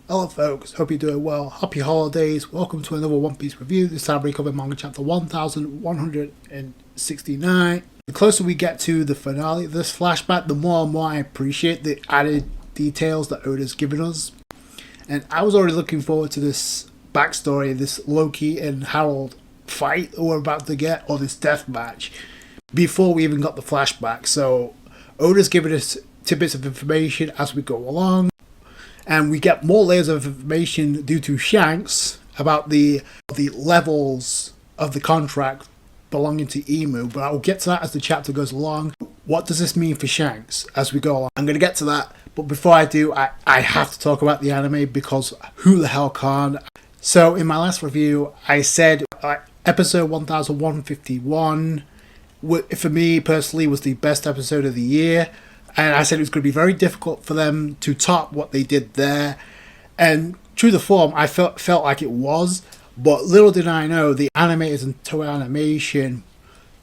Hello folks, hope you're doing well. Happy holidays. Welcome to another One Piece review. This time we cover Manga chapter 1169. The closer we get to the finale of this flashback, the more and more I appreciate the added details that Oda's given us. And I was already looking forward to this backstory, this Loki and Harold fight that we're about to get, or this death match, before we even got the flashback. So Oda's given us tidbits of information as we go along. And we get more layers of information due to Shanks about the levels of the contract belonging to Emu. But I will get to that as the chapter goes along. What does this mean for Shanks as we go along? I'm going to get to that. But before I do, I have to talk about the anime because who the hell can't? So in my last review, I said episode 1151, for me personally, was the best episode of the year. And I said it was going to be very difficult for them to top what they did there. And true to form, I felt like it was. But little did I know, the animators in Toei Animation,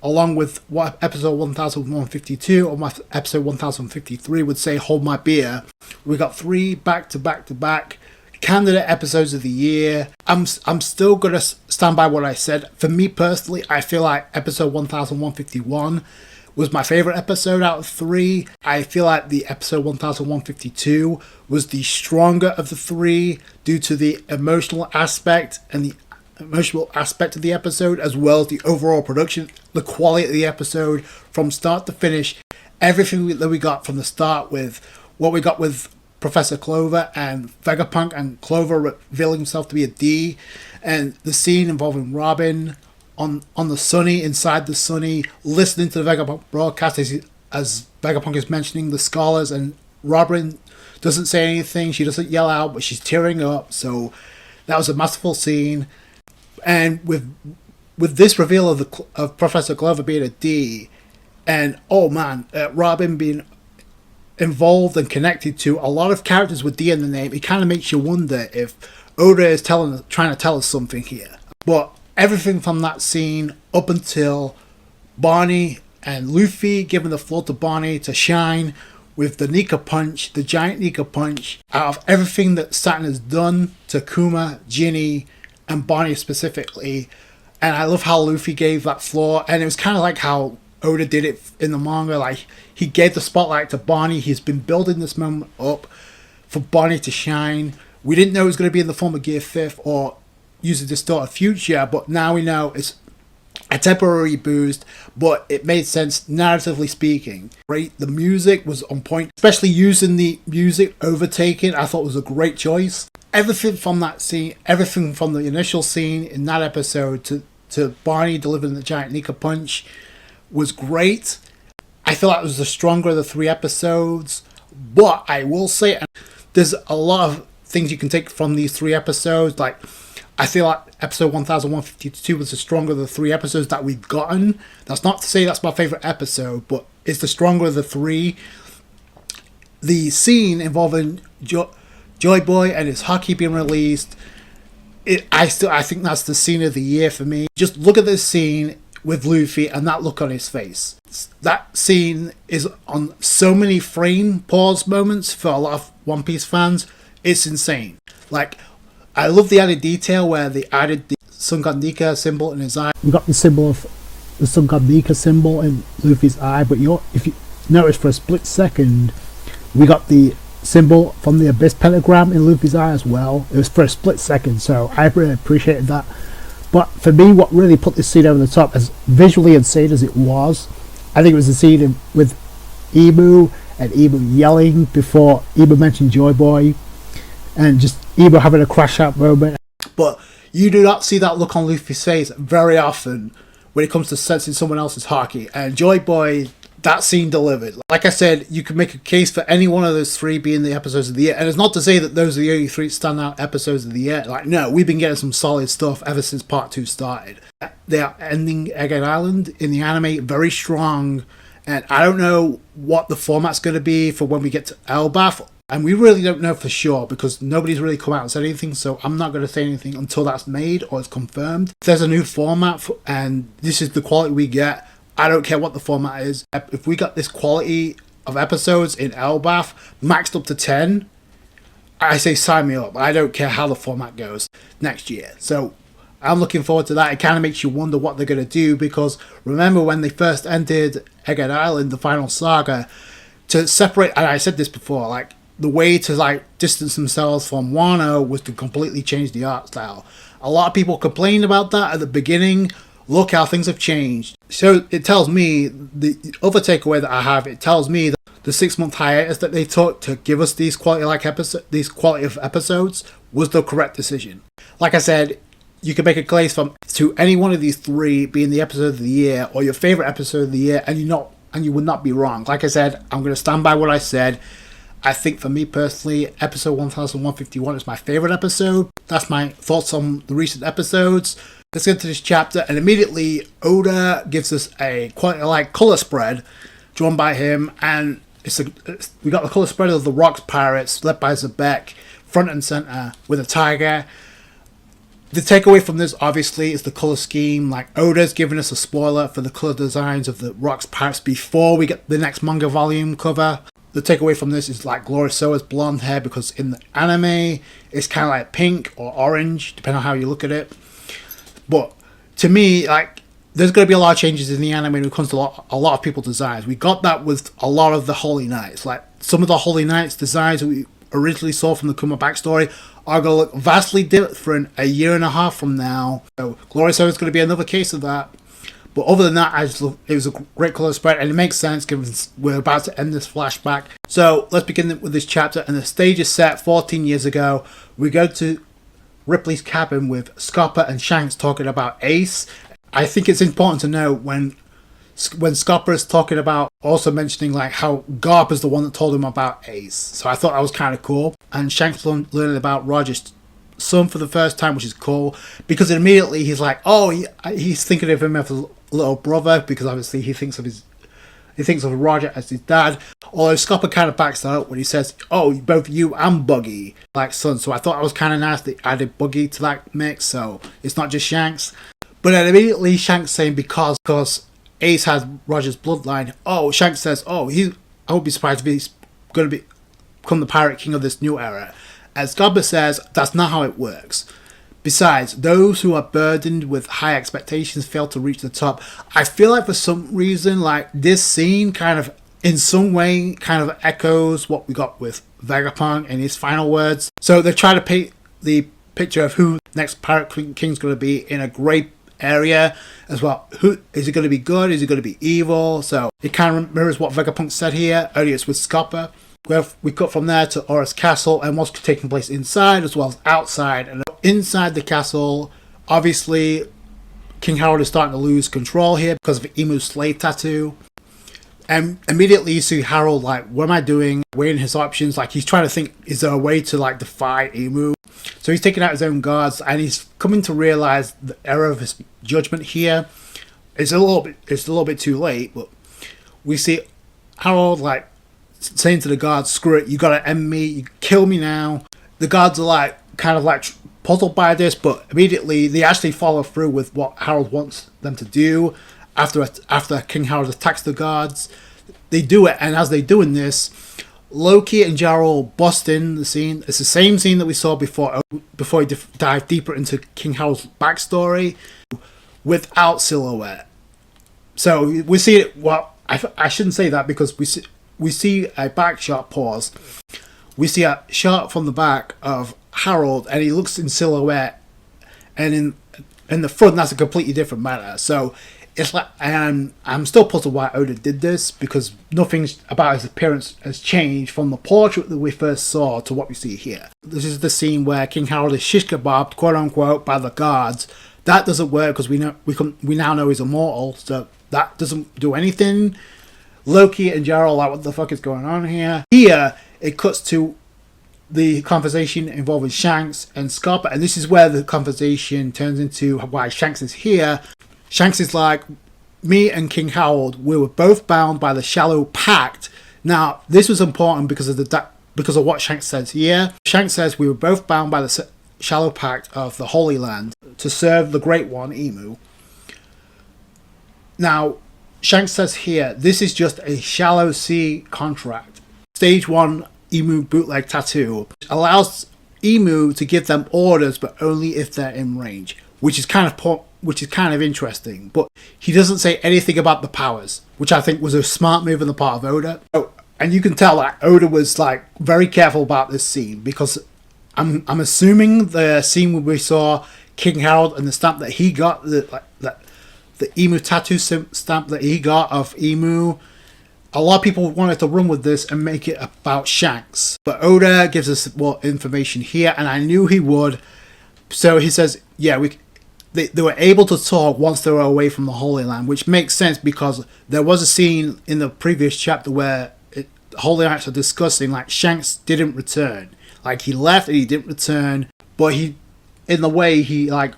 along with what episode 1152 or episode 1053 would say, Hold My Beer, we got 3 back-to-back-to-back candidate episodes of the year. I'm still going to stand by what I said. For me personally, I feel like episode 1151 was my favorite episode out of 3. I feel like the episode 1152 was the stronger of the 3 due to the emotional aspect and the emotional aspect of the episode, as well as the overall production, the quality of the episode from start to finish. Everything that we got from the start, with what we got with Professor Clover and Vegapunk, and Clover revealing himself to be a D, and the scene involving Robin on the Sunny, inside the Sunny, listening to the Vegapunk broadcast as Vegapunk is mentioning the scholars, and Robin doesn't say anything, she doesn't yell out, but she's tearing up. So that was a masterful scene. And with this reveal of Professor Clover being a D, and oh man, Robin being involved and connected to a lot of characters with D in the name, it kind of makes you wonder if Oda is trying to tell us something here. But everything from that scene up until Barney and Luffy giving the floor to Barney to shine with the Nika punch, the giant Nika punch, out of everything that Saturn has done to Kuma, Ginny, and Barney specifically. And I love how Luffy gave that floor, and it was kind of like how Oda did it in the manga. Like, he gave the spotlight to Barney. He's been building this moment up for Barney to shine. We didn't know it was going to be in the form of Gear 5th or use a distorted future, but now we know it's a temporary boost, but it made sense narratively speaking. Right, the music was on point, especially using the music overtaking. I thought was a great choice. Everything from that scene, everything from the initial scene in that episode to Barney delivering the giant Nika punch was great. I feel like it was the stronger of the 3 episodes, but I will say there's a lot of things you can take from these 3 episodes. Like, I feel like episode 1152 was the stronger of the 3 episodes that we've gotten. That's not to say that's my favourite episode, but it's the stronger of the 3. The scene involving Joy Boy and his hockey being released, I think that's the scene of the year for me. Just look at this scene with Luffy and that look on his face. That scene is on so many frame pause moments for a lot of One Piece fans. It's insane. Like, I love the added detail where they added the Sun God Nika symbol in his eye. We got the symbol of the Sun God Nika symbol in Luffy's eye, but if you notice for a split second, we got the symbol from the Abyss pentagram in Luffy's eye as well. It was for a split second, so I really appreciated that. But for me, what really put this scene over the top, as visually insane as it was, I think it was the scene with Emu and Emu yelling before Emu mentioned Joy Boy, and just Emu having a crash out moment. But you do not see that look on Luffy's face very often when it comes to sensing someone else's hockey. And Joy Boy, that scene delivered. Like I said, you could make a case for any one of those 3 being the episodes of the year. And it's not to say that those are the only 3 standout episodes of the year. Like, no, we've been getting some solid stuff ever since Part 2 started. They are ending Egghead Island in the anime very strong. And I don't know what the format's going to be for when we get to elbaph. And we really don't know for sure because nobody's really come out and said anything, so I'm not going to say anything until that's made or it's confirmed. If there's a new format and this is the quality we get, I don't care what the format is. If we got this quality of episodes in elbaph maxed up to 10, I say sign me up. I don't care how the format goes next year. So I'm looking forward to that. It kind of makes you wonder what they're going to do, because remember when they first entered Egghead Island, the final saga, to separate, and I said this before, like the way to like distance themselves from Wano was to completely change the art style. A lot of people complained about that at the beginning. Look how things have changed. So it tells me, the other takeaway that I have, it tells me that the 6-month hiatus that they took to give us these quality of episodes was the correct decision. Like I said, you can make a case to any one of these three being the episode of the year or your favorite episode of the year, and you would not be wrong. Like I said, I'm going to stand by what I said. I think for me personally, episode 1151 is my favorite episode. That's my thoughts on the recent episodes. Let's get to this chapter, and immediately Oda gives us a quite like color spread drawn by him, and we got the color spread of the Rocks Pirates led by Zebek, front and center with a tiger. The takeaway from this obviously is the color scheme. Like Oda's giving us a spoiler for the color designs of the Rocks Pirates before we get the next manga volume cover. The takeaway from this is like Glorisoa's blonde hair, because in the anime it's kind of like pink or orange depending on how you look at it. But to me, like, there's going to be a lot of changes in the anime when it comes to a lot of people's designs. We got that with a lot of the Holy Knights. Like, some of the Holy Knights designs that we originally saw from the Kuma backstory are going to look vastly different a year and a half from now. So, Glorisoa is going to be another case of that. But other than that, it was a great colour spread, and it makes sense given we're about to end this flashback. So, let's begin with this chapter, and the stage is set 14 years ago. We go to Ripley's cabin with Scopper and Shanks talking about Ace. I think it's important to know when Scopper is talking about, also mentioning like how Garp is the one that told him about Ace. So I thought that was kind of cool. And Shanks learning about Roger's son for the first time, which is cool, because immediately he's like, oh, he's thinking of him as a little brother, because obviously he thinks of Roger as his dad. Although Scopper kind of backs that up when he says, oh, both you and Buggy like son. So I thought it was kind of nice they added Buggy to that mix, so it's not just Shanks. But then immediately Shanks saying because Ace has Roger's bloodline, Shanks says, I would be surprised if he's going to become the Pirate King of this new era. As Scopper says, that's not how it works. Besides, those who are burdened with high expectations fail to reach the top. I feel like for some reason, like this scene kind of, in some way, kind of echoes what we got with Vegapunk in his final words. So they try to paint the picture of who next Pirate King's going to be in a great area as well. Who is he going to be? Good? Is he going to be evil? So it kind of mirrors what Vegapunk said here earlier. It's with Scopper. We cut from there to Aura's castle and what's taking place inside as well as outside. And inside the castle, obviously, King Harold is starting to lose control here because of Emu's slave tattoo. And immediately you see Harold like, what am I doing? Weighing his options. Like, he's trying to think, is there a way to like defy Emu? So he's taking out his own guards, and he's coming to realize the error of his judgment here. It's a little bit too late, but we see Harold like saying to the guards, screw it, you gotta end me, you kill me now. The guards are like kind of like puzzled by this, but immediately they actually follow through with what Harold wants them to do. After King Harold attacks the guards, they do it, and as they're doing this, Loki and Jarl bust in the scene. It's the same scene that we saw before we dive deeper into King Harold's backstory without Silhouette. So we see it. Well, I shouldn't say that, because we see a back shot pause. We see a shot from the back of Harold, and he looks in silhouette, and in the front that's a completely different matter. So it's like, and I'm still puzzled why Oda did this, because nothing about his appearance has changed from the portrait that we first saw to what we see here. This is the scene where King Harold is shish kebabbed, quote unquote, by the guards. That doesn't work because we now know he's immortal, so that doesn't do anything. Loki and Jarl are like, what the fuck is going on here? Here, it cuts to the conversation involving Shanks and Scopper, and this is where the conversation turns into why Shanks is here. Shanks is like, me and King Harold, we were both bound by the Shallow Pact. Now, this was important because of what Shanks says here. Shanks says we were both bound by the Shallow Pact of the Holy Land to serve the Great One, Emu. Now, Shanks says here, this is just a shallow sea contract. Stage 1, Emu bootleg tattoo, which allows Emu to give them orders, but only if they're in range, which is kind of interesting. But he doesn't say anything about the powers, which I think was a smart move on the part of Oda. Oh, and you can tell that Oda was like very careful about this scene, because I'm assuming the scene where we saw King Harold and the stamp that he got, the Emu tattoo stamp that he got of Emu, a lot of people wanted to run with this and make it about Shanks. But Oda gives us more information here, and I knew he would. So he says, yeah, they were able to talk once they were away from the Holy Land, which makes sense because there was a scene in the previous chapter where the Holy Knights are discussing, like, Shanks didn't return. Like, he left and he didn't return, but he, in the way, he, like,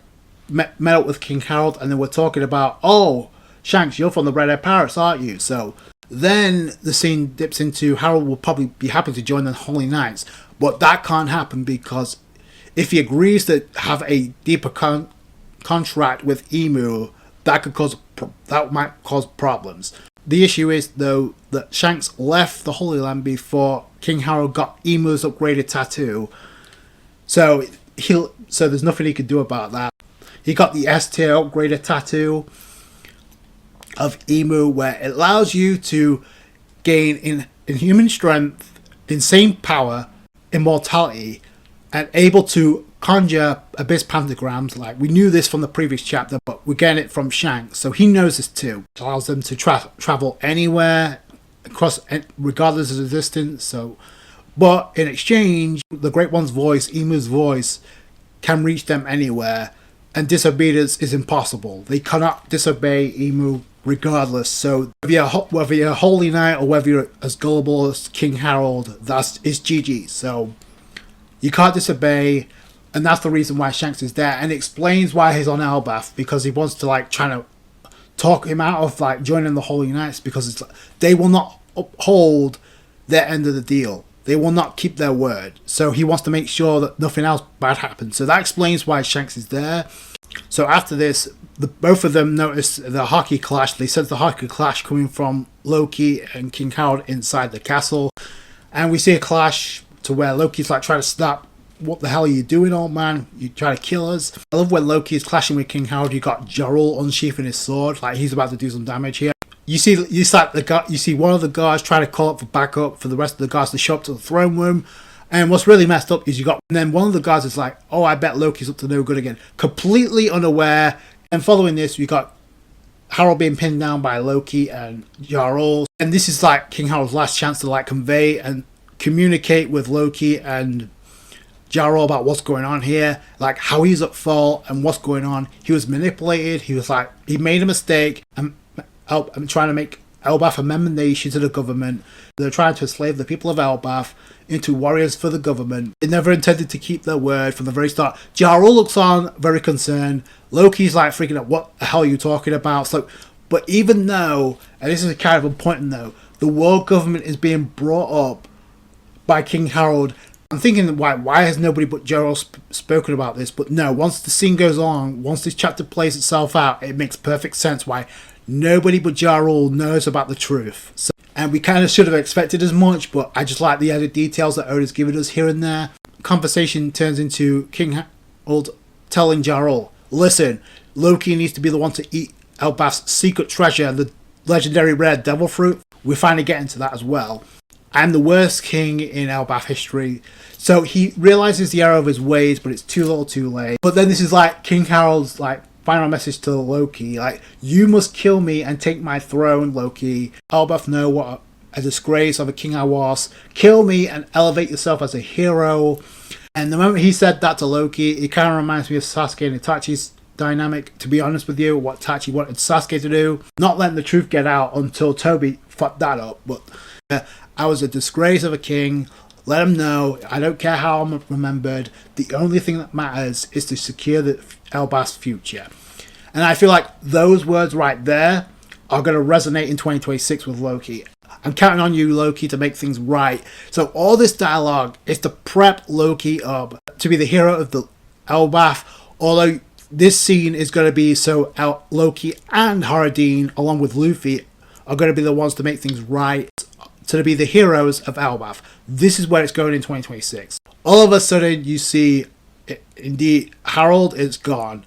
met up with King Harold, and they were talking about, oh, Shanks, you're from the Red Air Pirates, aren't you? So then the scene dips into Harold will probably be happy to join the Holy Knights, but that can't happen because if he agrees to have a deeper contract with Emu, that might cause problems. The issue is, though, that Shanks left the Holy Land before King Harold got Emu's upgraded tattoo, so there's nothing he could do about that. He got the S tier upgraded tattoo of Emu, where it allows you to gain inhuman strength, insane power, immortality, and able to conjure abyss pentagrams. Like, we knew this from the previous chapter, but we're getting it from Shanks, so he knows this too. It allows them to travel anywhere, across, regardless of the distance. So, but in exchange, the Great One's voice, Emu's voice, can reach them anywhere, and disobedience is impossible. They cannot disobey Emu regardless. So whether you're a Holy Knight or whether you're as gullible as King Harold, it's GG. So you can't disobey, and that's the reason why Shanks is there, and it explains why he's on elbaph, because he wants to, like, trying to talk him out of, like, joining the Holy Knights, because it's like, they will not uphold their end of the deal. They will not keep their word. So he wants to make sure that nothing else bad happens. So that explains why Shanks is there. So after this, both of them notice the hockey clash. They sense the hockey clash coming from Loki and King Harold inside the castle. And we see a clash to where Loki's like trying to stop. What the hell are you doing, old man? You try to kill us. I love when Loki is clashing with King Harold. You got Jarl unsheathing his sword. Like, he's about to do some damage here. You see one of the guards trying to call up for backup for the rest of the guards to show up to the throne room. And what's really messed up is and then one of the guards is like, oh, I bet Loki's up to no good again. Completely unaware. And following this, we got Harold being pinned down by Loki and Jarl. And this is like King Harold's last chance to, like, convey and communicate with Loki and Jarl about what's going on here, like how he's at fault and what's going on. He was manipulated. He was like, he made a mistake. I'm trying to make elbaph a member nation to the government. They're trying to enslave the people of elbaph into warriors for the government. They never intended to keep their word from the very start. Jarl looks on, very concerned. Loki's like freaking out, what the hell are you talking about? So, but even though, and this is kind of important though, the world government is being brought up by King Harold, I'm thinking, why has nobody but Jarl spoken about this? But no, once the scene goes on, once this chapter plays itself out, it makes perfect sense why nobody but Jarl knows about the truth. So, and we kind of should have expected as much, but I just like the added details that Oda's given us here and there. Conversation turns into King Harold telling Jarl, listen, Loki needs to be the one to eat elbaf's secret treasure, the legendary rare devil fruit. We're finally getting to that as well. I'm the worst king in elbaph history. So he realizes the error of his ways, but it's too little too late. But then this is like King Harold's like final message to Loki, like, you must kill me and take my throne, Loki. Elbaph know what a disgrace of a king I was. Kill me and elevate yourself as a hero. And the moment he said that to Loki, it kind of reminds me of Sasuke and Itachi's dynamic, to be honest with you, what Itachi wanted Sasuke to do. Not letting the truth get out until Toby fucked that up. But I was a disgrace of a king. Let him know. I don't care how I'm remembered. The only thing that matters is to secure the elbaf's future. And I feel like those words right there are going to resonate in 2026 with Loki. I'm counting on you, Loki, to make things right. So all this dialogue is to prep Loki up to be the hero of the elbaf. Although this scene is going to be so Loki and Haradin, along with Luffy, are going to be the ones to make things right. to be the heroes of elbaph. This is where it's going in 2026. All of a sudden, you see, indeed, Harold is gone.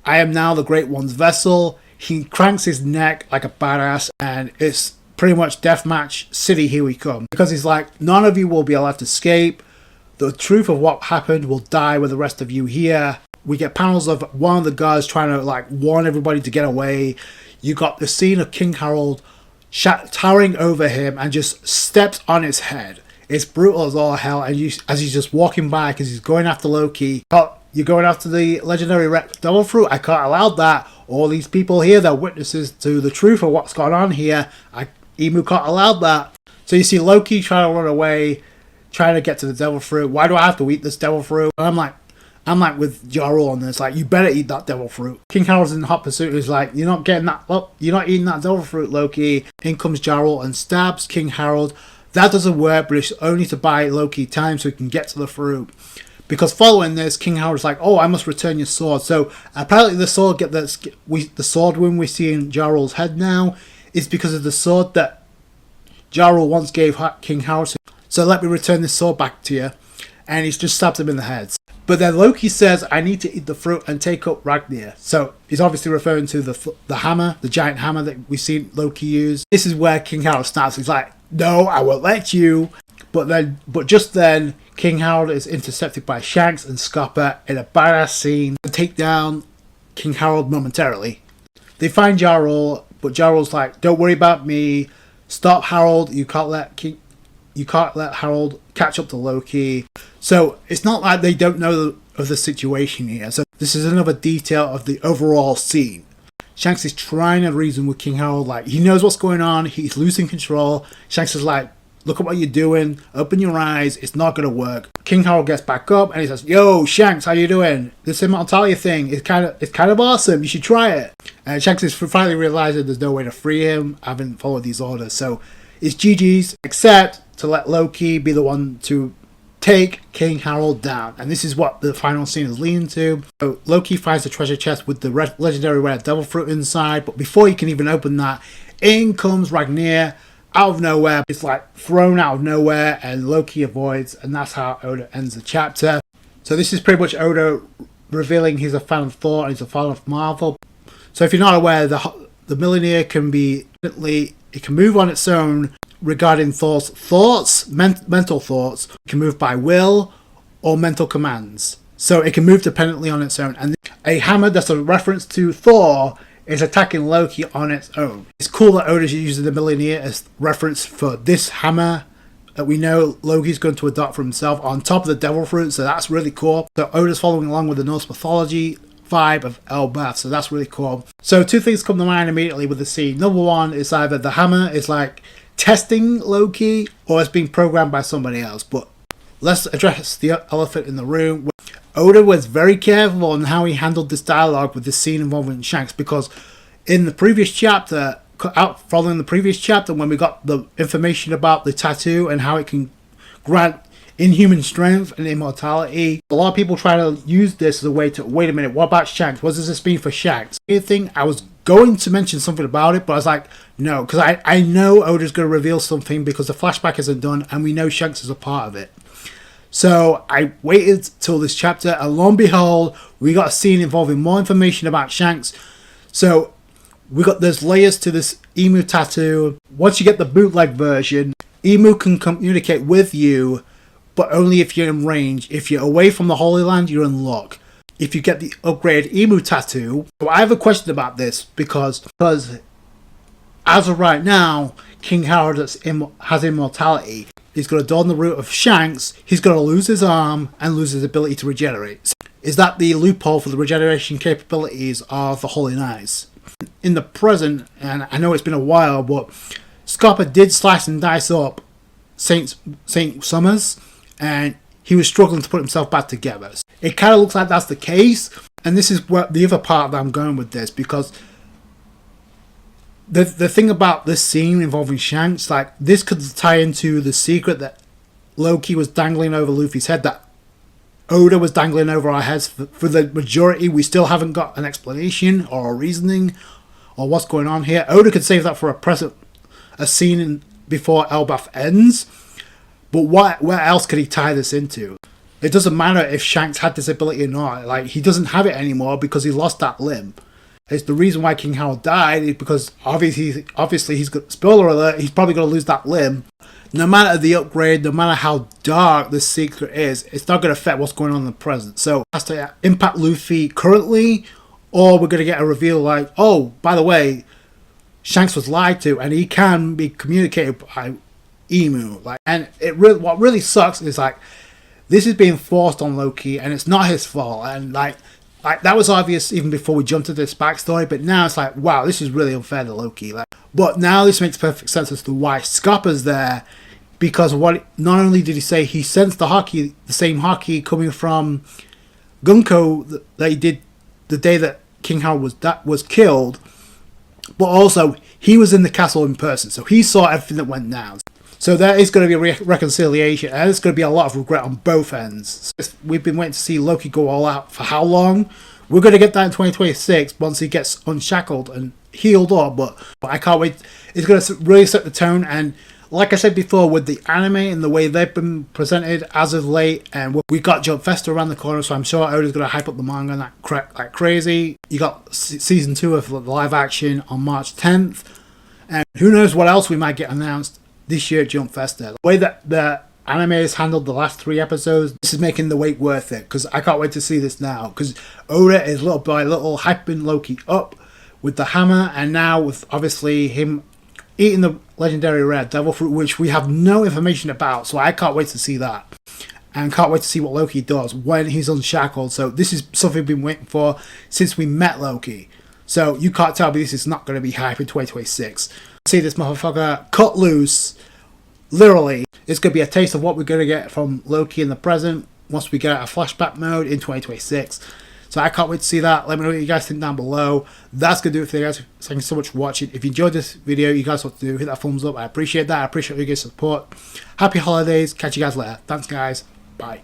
I am now the Great One's vessel. He cranks his neck like a badass, and it's pretty much deathmatch city, here we come. Because he's like, none of you will be allowed to escape. The truth of what happened will die with the rest of you here. We get panels of one of the guards trying to like warn everybody to get away. You got the scene of King Harold towering over him and just steps on his head. It's brutal as all hell, and as he's just walking by because he's going after Loki. Oh, you're going after the legendary devil fruit? I can't allow that. All these people here, they're witnesses to the truth of what's going on here. Emu can't allow that. So you see Loki trying to run away, trying to get to the devil fruit. Why do I have to eat this devil fruit? And I'm like with Jarl on this, like, you better eat that devil fruit. King Harold's in hot pursuit. He's like, you're not getting that. Look, you're not eating that devil fruit, Loki. In comes Jarl and stabs King Harold. That doesn't work, but it's only to buy Loki time so he can get to the fruit. Because following this, King Harold's like, oh, I must return your sword. So apparently the sword the sword wound we see in Jarl's head now is because of the sword that Jarl once gave King Harold. So let me return this sword back to you. And he's just stabbed him in the head. But then Loki says, I need to eat the fruit and take up Ragnir. So he's obviously referring to the hammer, the giant hammer that we've seen Loki use. This is where King Harold snaps. He's like, no, I won't let you. But just then, King Harold is intercepted by Shanks and Scopper in a badass scene and take down King Harold momentarily. They find Jarl, but Jarl's like, don't worry about me. Stop Harold. You can't let Harold catch up to Loki. So it's not like they don't know of the situation here. So this is another detail of the overall scene. Shanks is trying to reason with King Harold, like, he knows what's going on, he's losing control. Shanks is like, look at what you're doing, open your eyes, it's not going to work. King Harold gets back up and he says, yo, Shanks, how you doing? This immortality thing is kind of awesome, you should try it. And Shanks is finally realizing there's no way to free him, having followed these orders. So it's GG's, except to let Loki be the one to take King Harold down. And this is what the final scene is leading to. So Loki finds the treasure chest with the legendary red devil fruit inside, but before he can even open that, in comes Ragnir out of nowhere. It's like thrown out of nowhere, and Loki avoids, and that's how Oda ends the chapter. So this is pretty much Oda revealing he's a fan of Thor and he's a fan of Marvel. So if you're not aware, the Millionaire can move on its own regarding Thor's thoughts, mental thoughts. It can move by will or mental commands. So it can move dependently on its own. And a hammer that's a reference to Thor is attacking Loki on its own. It's cool that Oda's using the Millionaire as reference for this hammer that we know Loki's going to adopt for himself on top of the devil fruit. So that's really cool. So Oda's following along with the Norse mythology vibe of elbaph, so that's really cool. So two things come to mind immediately with the scene. Number one is either the hammer is like testing Loki or it's being programmed by somebody else. But let's address the elephant in the room. Oda was very careful on how he handled this dialogue with this scene involving Shanks, because in the previous chapter, following the previous chapter, when we got the information about the tattoo and how it can grant inhuman strength and immortality, a lot of people try to use this as a way to, wait a minute, what about Shanks? What does this mean for Shanks? I was going to mention something about it, but I was like, no, because I know Oda's going to reveal something because the flashback isn't done and we know Shanks is a part of it. So I waited till this chapter, and lo and behold, we got a scene involving more information about Shanks. So there's layers to this emu tattoo. Once you get the bootleg version, emu can communicate with you, but only if you're in range. If you're away from the Holy Land, you're in luck. If you get the upgraded emu tattoo, so I have a question about this because as of right now, King Harold has immortality. He's going to don the root of Shanks. He's going to lose his arm and lose his ability to regenerate. So is that the loophole for the regeneration capabilities of the Holy Knights? In the present, and I know it's been a while, but Scopper did slice and dice up Saint Summers, and he was struggling to put himself back together. It kind of looks like that's the case, and this is where the other part that I'm going with this, because the thing about this scene involving Shanks, like, this could tie into the secret that Loki was dangling over Luffy's head, that Oda was dangling over our heads. For the majority, we still haven't got an explanation or a reasoning or what's going on here. Oda could save that for a scene before elbaph ends. But where else could he tie this into? It doesn't matter if Shanks had this ability or not. Like, he doesn't have it anymore because he lost that limb. It's the reason why King Howard died is because obviously he's got, spoiler alert, he's probably going to lose that limb. No matter the upgrade, no matter how dark this secret is, it's not going to affect what's going on in the present. So it has to impact Luffy currently, or we're going to get a reveal like, oh, by the way, Shanks was lied to and he can be communicated by Emu. Like, and what really sucks is like, this is being forced on Loki and it's not his fault. And like that was obvious even before we jumped into this backstory, but now it's like, wow, this is really unfair to Loki. Like, but now this makes perfect sense as to why Scopper's there, because what not only did he say he sensed the same hockey coming from Gunko that he did the day that King Howard was killed, but also he was in the castle in person, so he saw everything that went down. So there is going to be a reconciliation, and there's going to be a lot of regret on both ends. We've been waiting to see Loki go all out for how long? We're going to get that in 2026 once he gets unshackled and healed up, but I can't wait. It's going to really set the tone, and like I said before, with the anime and the way they've been presented as of late, and we got Jumpfesta around the corner, so I'm sure Oda's going to hype up the manga like crazy. You got season 2 of the live action on March 10th, and who knows what else we might get announced this year at Jumpfesta. The way that the anime has handled the last 3 episodes, this is making the wait worth it, because I can't wait to see this now, because Oda is little by little hyping Loki up with the hammer, and now with obviously him eating the legendary rare devil fruit, which we have no information about, so I can't wait to see that, and can't wait to see what Loki does when he's unshackled. So this is something we've been waiting for since we met Loki, so you can't tell me this is not going to be hype in 2026. See this motherfucker cut loose. Literally, it's going to be a taste of what we're going to get from Loki in the present once we get out of flashback mode in 2026. So I can't wait to see that. Let me know what you guys think down below. That's going to do it for you guys. Thank you so much for watching. If you enjoyed this video, you guys know what to do. Hit that thumbs up. I appreciate that. I appreciate your guys' support. Happy holidays. Catch you guys later. Thanks, guys. Bye.